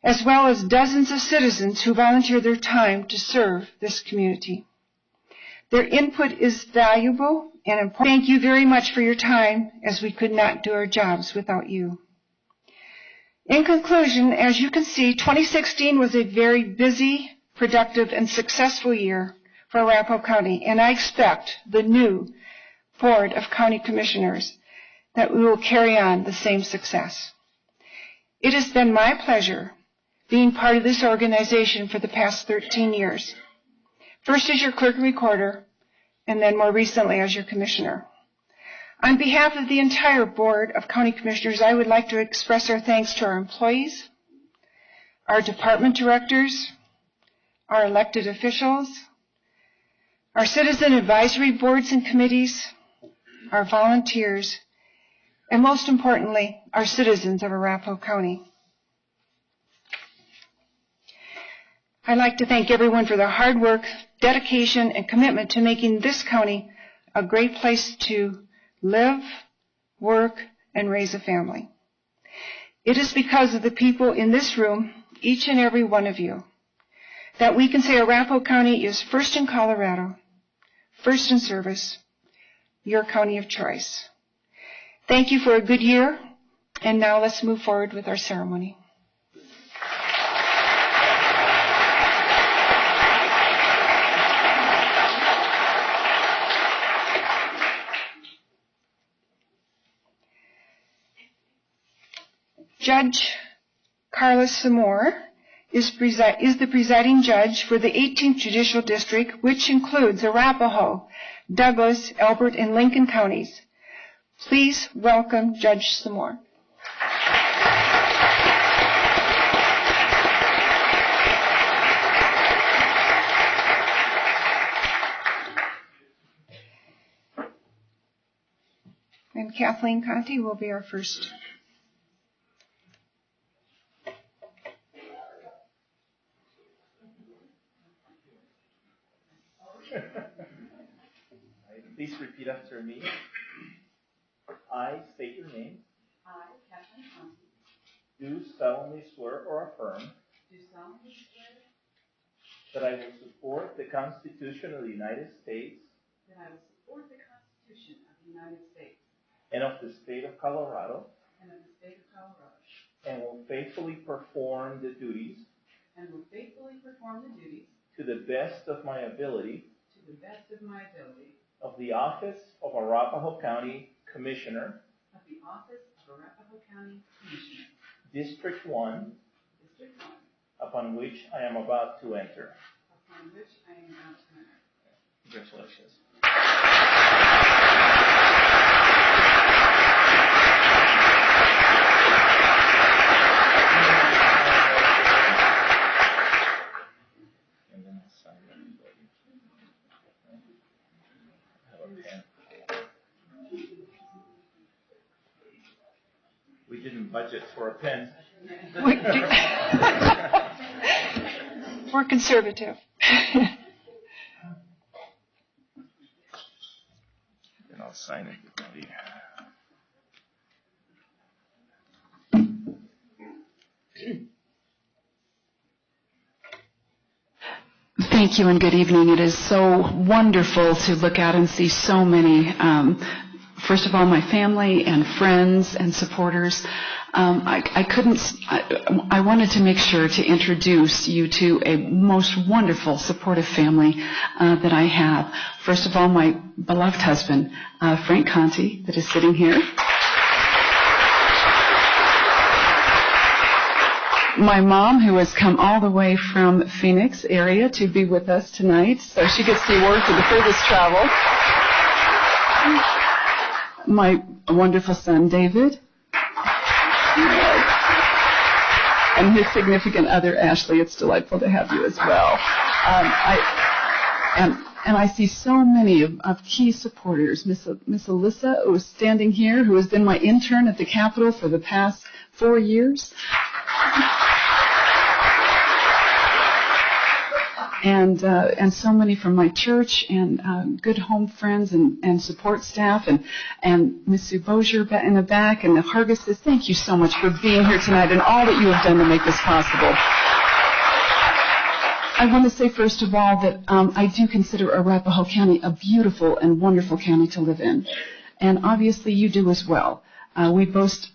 as well as dozens of citizens who volunteer their time to serve this community. Their input is valuable and important. Thank you very much for your time, as we could not do our jobs without you. In conclusion, as you can see, 2016 was a very busy, productive, and successful year for Arapahoe County, and I expect the new Board of County Commissioners that we will carry on the same success. It has been my pleasure being part of this organization for the past 13 years, first as your clerk and recorder, and then more recently as your commissioner. On behalf of the entire Board of County Commissioners, I would like to express our thanks to our employees, our department directors, our elected officials, our citizen advisory boards and committees, our volunteers, and most importantly, our citizens of Arapahoe County. I'd like to thank everyone for their hard work, dedication, and commitment to making this county a great place to live, work, and raise a family. It is because of the people in this room, each and every one of you, that we can say Arapahoe County is first in Colorado, first in service, your county of choice. Thank you for a good year, and now let's move forward with our ceremony. Judge Carlos Zamor is the presiding judge for the 18th Judicial District, which includes Arapahoe, Douglas, Elbert, and Lincoln counties. Please welcome Judge Zamor. And Kathleen Conti will be our first. Please repeat after me. I state your name. I, Kathleen Conti, Do solemnly swear or affirm do solemnly swear that I will support the Constitution of the United States that I will support the Constitution of the United States and of the state of Colorado, and of the state of Colorado, and will faithfully perform the duties and will faithfully perform the duties to the best of my ability to the best of my ability of the office of Arapahoe County Commissioner, of the office of Arapahoe County Commissioner, District 1, District 1, upon which I am about to enter. upon which I am about to enter. Congratulations. And then sign everybody. I have a pen. We didn't budget for a pen. We're conservative. And I'll sign everybody. Thank you and good evening. It is so wonderful to look out and see so many, first of all, my family and friends and supporters. I wanted to make sure to introduce you to a most wonderful, supportive family that I have. First of all, my beloved husband, Frank Conti, that is sitting here. My mom, who has come all the way from Phoenix area to be with us tonight, so she gets the award for the furthest travel. My wonderful son, David. And his significant other, Ashley. It's delightful to have you as well. And I see so many of key supporters. Miss Alyssa, who is standing here, who has been my intern at the Capitol for the past 4 years. and so many from my church and good home friends and support staff and Miss Sue Bozier in the back and the Hargises. Thank you so much for being here tonight and all that you have done to make this possible. I want to say, first of all, that I do consider Arapahoe County a beautiful and wonderful county to live in. And obviously you do as well. We boast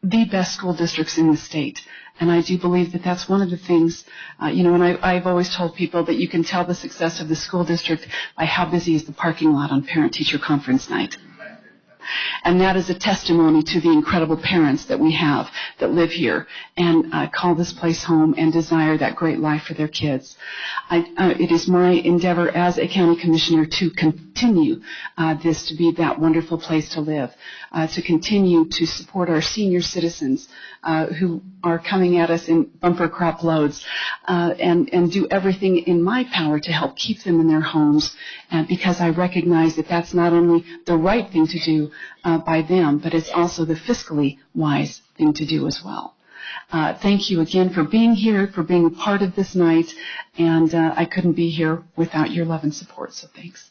the best school districts in the state. And I do believe that that's one of the things, and I've always told people that you can tell the success of the school district by how busy is the parking lot on parent-teacher conference night. And that is a testimony to the incredible parents that we have that live here and call this place home and desire that great life for their kids. It is my endeavor as a county commissioner to continue this to be that wonderful place to live, to continue to support our senior citizens who are coming at us in bumper crop loads, and do everything in my power to help keep them in their homes, because I recognize that that's not only the right thing to do by them, but it's also the fiscally wise thing to do as well. Thank you again for being here, for being a part of this night, and I couldn't be here without your love and support, so thanks.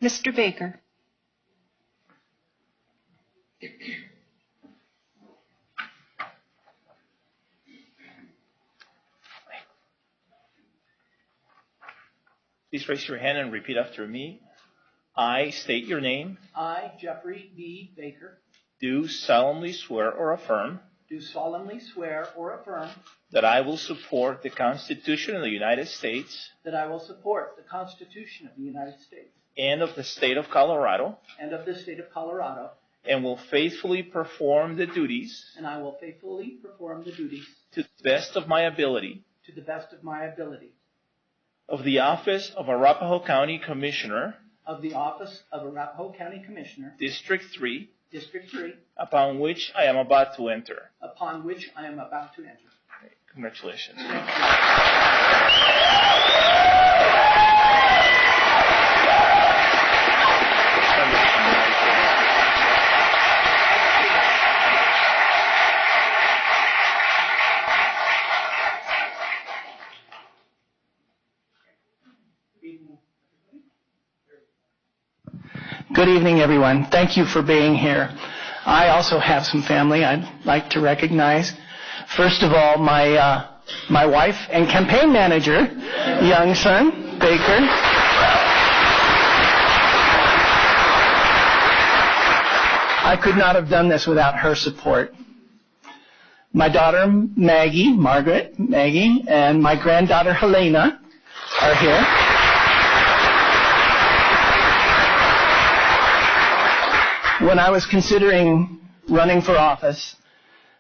Mr. Baker. Please raise your hand and repeat after me. I state your name. I, Jeffrey B. Baker, Do solemnly swear or affirm do solemnly swear or affirm that I will support the Constitution of the United States that I will support the Constitution of the United States and of the state of Colorado, and of the state of Colorado, and will faithfully perform the duties and I will faithfully perform the duties to the best of my ability to the best of my ability of the office of Arapahoe County Commissioner, of the office of Arapahoe County Commissioner, District 3, District 3, upon which I am about to enter. upon which I am about to enter. Congratulations. Thank Good evening, everyone. Thank you for being here. I also have some family I'd like to recognize. First of all, my wife and campaign manager, young son, Baker. I could not have done this without her support. My daughter, Maggie, and my granddaughter, Helena, are here. When I was considering running for office,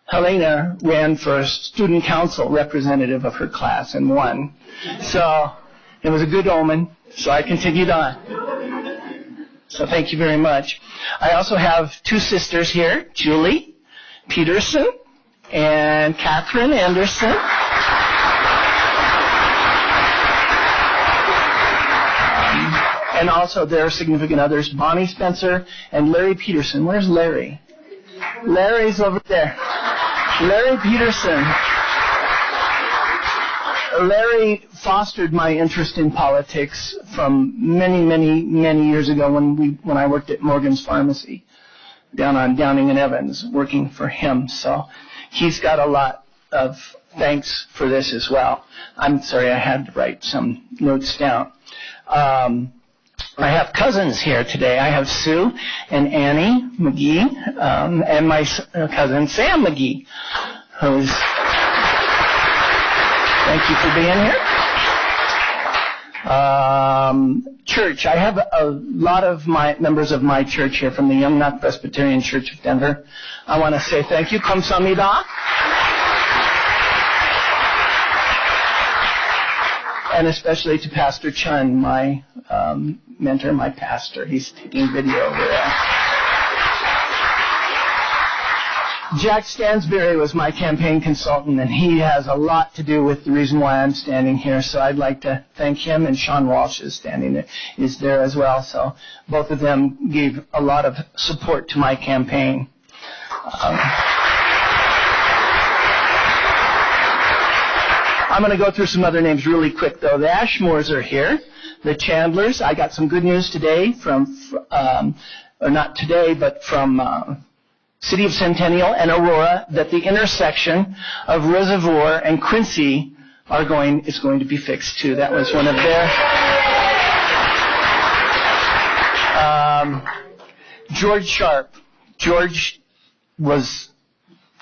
Helena ran for student council representative of her class and won. So it was a good omen, so I continued on. So thank you very much. I also have two sisters here, Julie Peterson and Catherine Anderson. And also their significant others, Bonnie Spencer and Larry Peterson. Where's Larry? Larry's over there. Larry Peterson. Larry fostered my interest in politics from many years ago when I worked at Morgan's Pharmacy down on Downing and Evans, working for him. So he's got a lot of thanks for this as well. I'm sorry, I had to write some notes down. I have cousins here today. I have Sue and Annie McGee, and my cousin Sam McGee, who's, thank you for being here. Church, I have a lot of my members of my church here from the Young Knox Presbyterian Church of Denver. I want to say thank you. Kamsahamnida. And especially to Pastor Chun, my mentor, my pastor. He's taking video over there. Jack Stansberry was my campaign consultant, and he has a lot to do with the reason why I'm standing here. So I'd like to thank him, and Sean Walsh is there as well. So both of them gave a lot of support to my campaign. I'm going to go through some other names really quick, though. The Ashmores are here. The Chandlers. I got some good news today from, or not today, but from City of Centennial and Aurora, that the intersection of Reservoir and Quincy is going to be fixed too. That was one of their. George Sharp. George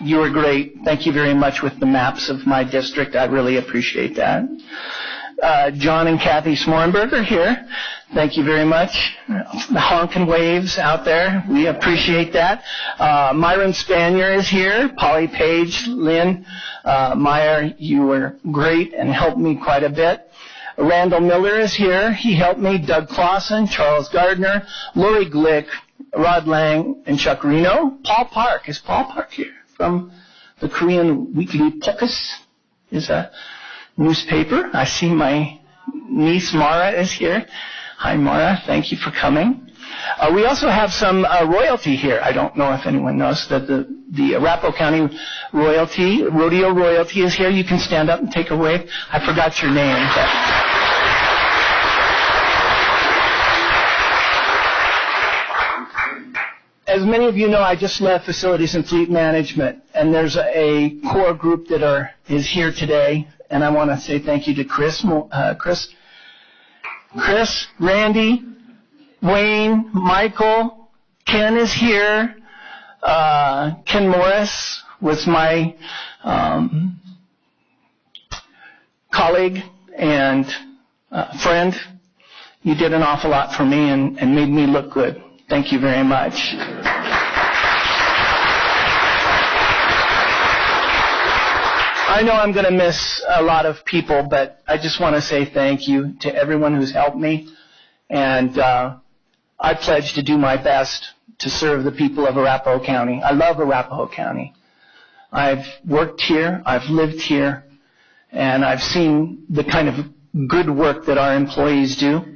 you were great. Thank you very much with the maps of my district. I really appreciate that. John and Kathy Smorenberg are here. Thank you very much. The honkin' waves out there. We appreciate that. Myron Spanier is here. Polly Page, Lynn Meyer, you were great and helped me quite a bit. Randall Miller is here. He helped me. Doug Clausen, Charles Gardner, Lori Glick, Rod Lang, and Chuck Reno. Paul Park. Is Paul Park here? From the Korean Weekly Pokus is a newspaper. I see my niece Mara is here. Hi Mara, thank you for coming. We also have some royalty here. I don't know if anyone knows that the Arapahoe County rodeo royalty is here. You can stand up and take a wave. I forgot your name. As many of you know, I just left Facilities and Fleet Management, and there's a core group that is here today, and I want to say thank you to Chris, Randy, Wayne, Michael, Ken is here. Ken Morris was my colleague and friend. You did an awful lot for me and made me look good. Thank you very much. I know I'm going to miss a lot of people, but I just want to say thank you to everyone who's helped me. And I pledge to do my best to serve the people of Arapahoe County. I love Arapahoe County. I've worked here, I've lived here, and I've seen the kind of good work that our employees do.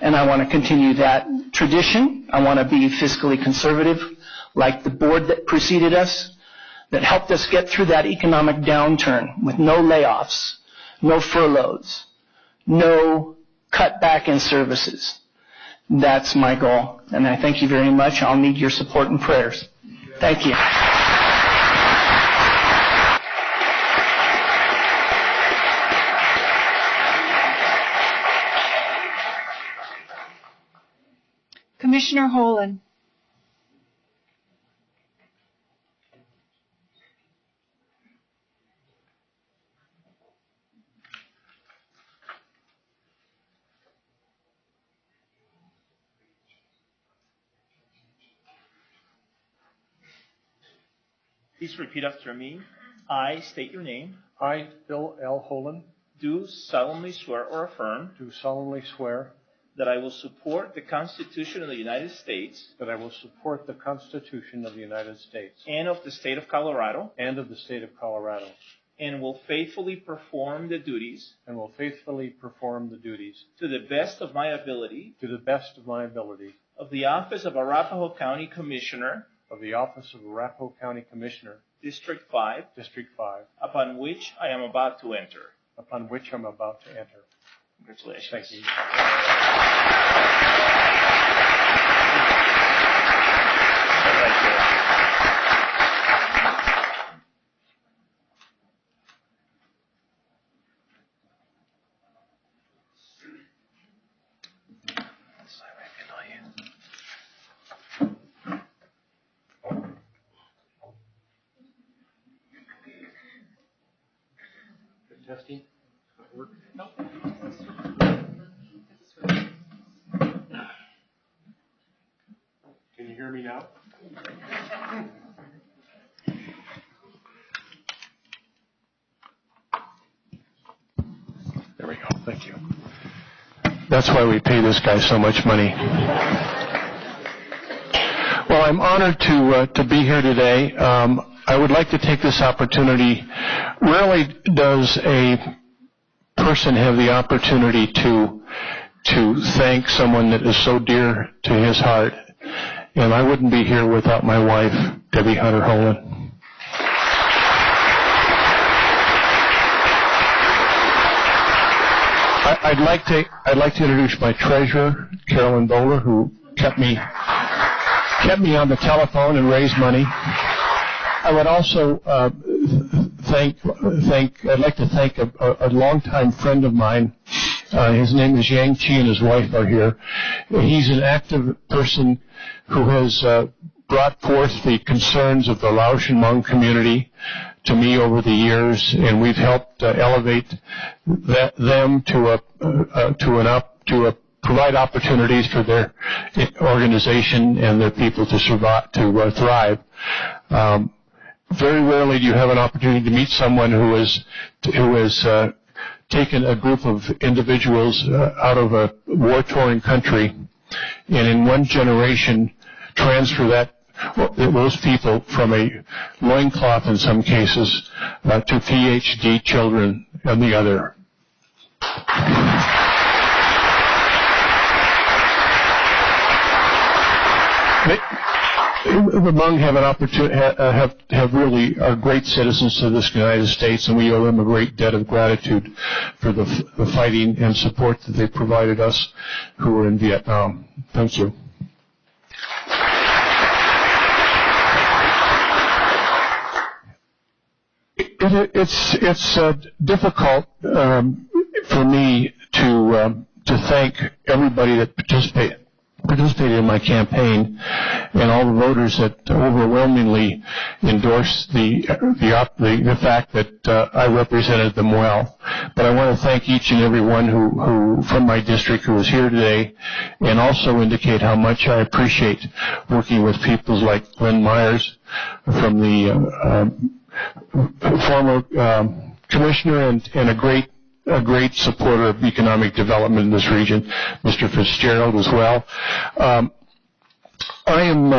And I want to continue that tradition. I want to be fiscally conservative, like the board that preceded us, that helped us get through that economic downturn with no layoffs, no furloughs, no cutback in services. That's my goal. And I thank you very much. I'll need your support and prayers. Thank you. Commissioner Holen. Please repeat after me. I state your name. I, Bill L. Holen, Do solemnly swear or affirm do solemnly swear that I will support the Constitution of the United States that I will support the Constitution of the United States and of the state of Colorado, and of the state of Colorado, and will faithfully perform the duties and will faithfully perform the duties to the best of my ability to the best of my ability of the office of Arapahoe County Commissioner, of the office of Arapahoe County Commissioner, District 5, District 5, upon which I am about to enter. upon which I'm about to enter. Congratulations. Thank you. Testing. Work. Nope. Can you hear me now? There we go. Thank you. That's why we pay this guy so much money. Well, I'm honored to be here today. I would like to take this opportunity. Rarely does a person have the opportunity to thank someone that is so dear to his heart. And I wouldn't be here without my wife, Debbie Hunter-Holen. I'd like to introduce my treasurer, Carolyn Bowler, who kept me on the telephone and raised money. I would also I'd like to thank a longtime friend of mine. His name is Yang Chi, and his wife are here. He's an active person who has brought forth the concerns of the Laotian Hmong community to me over the years, and we've helped elevate them to provide opportunities for their organization and their people to thrive. Very rarely do you have an opportunity to meet someone who has taken a group of individuals out of a war-torn country, and in one generation transfer those people from a loincloth in some cases to PhD children in the other. The Hmong have an opportunity, have really are great citizens to this United States, and we owe them a great debt of gratitude for the fighting and support that they provided us who were in Vietnam. Thank you. It's difficult for me to thank everybody that participated in my campaign and all the voters that overwhelmingly endorsed the fact that I represented them well. But I want to thank each and every one who from my district who is here today, and also indicate how much I appreciate working with people like Glenn Myers from the former commissioner and a great supporter of economic development in this region, Mr. Fitzgerald as well. I am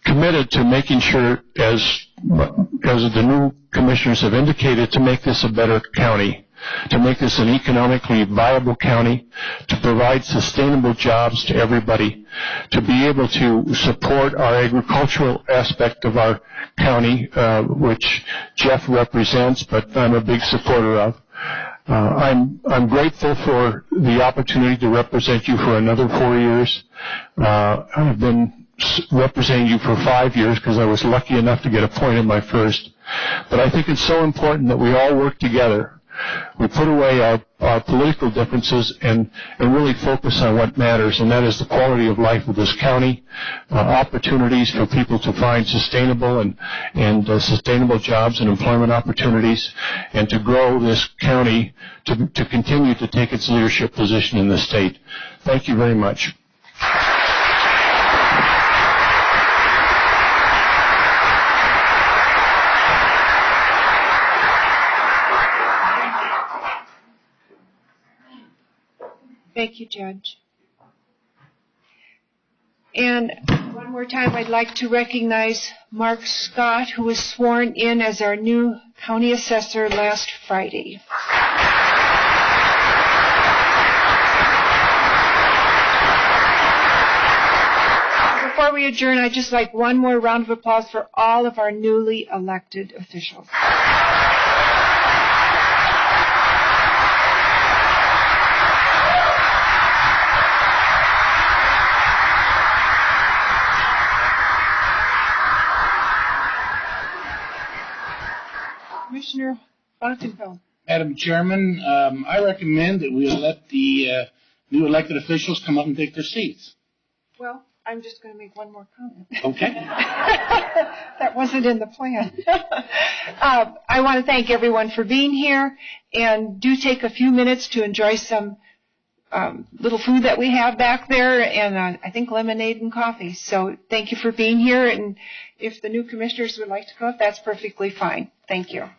committed to making sure, as the new commissioners have indicated, to make this a better county, to make this an economically viable county, to provide sustainable jobs to everybody, to be able to support our agricultural aspect of our county, which Jeff represents, but I'm a big supporter of. I'm grateful for the opportunity to represent you for another 4 years. I've been representing you for 5 years because I was lucky enough to get appointed my first. But I think it's so important that we all work together. We put away our political differences and really focus on what matters, and that is the quality of life of this county, opportunities for people to find sustainable and sustainable jobs and employment opportunities, and to grow this county to continue to take its leadership position in the state. Thank you very much. Thank you, Judge. And one more time, I'd like to recognize Mark Scott, who was sworn in as our new county assessor last Friday. Before we adjourn, I'd just like one more round of applause for all of our newly elected officials. Commissioner Fontenfeld. Madam Chairman, I recommend that we let the new elected officials come up and take their seats. Well, I'm just going to make one more comment. Okay. That wasn't in the plan. I want to thank everyone for being here, and do take a few minutes to enjoy some little food that we have back there, and I think lemonade and coffee. So thank you for being here, and if the new commissioners would like to come up, that's perfectly fine. Thank you.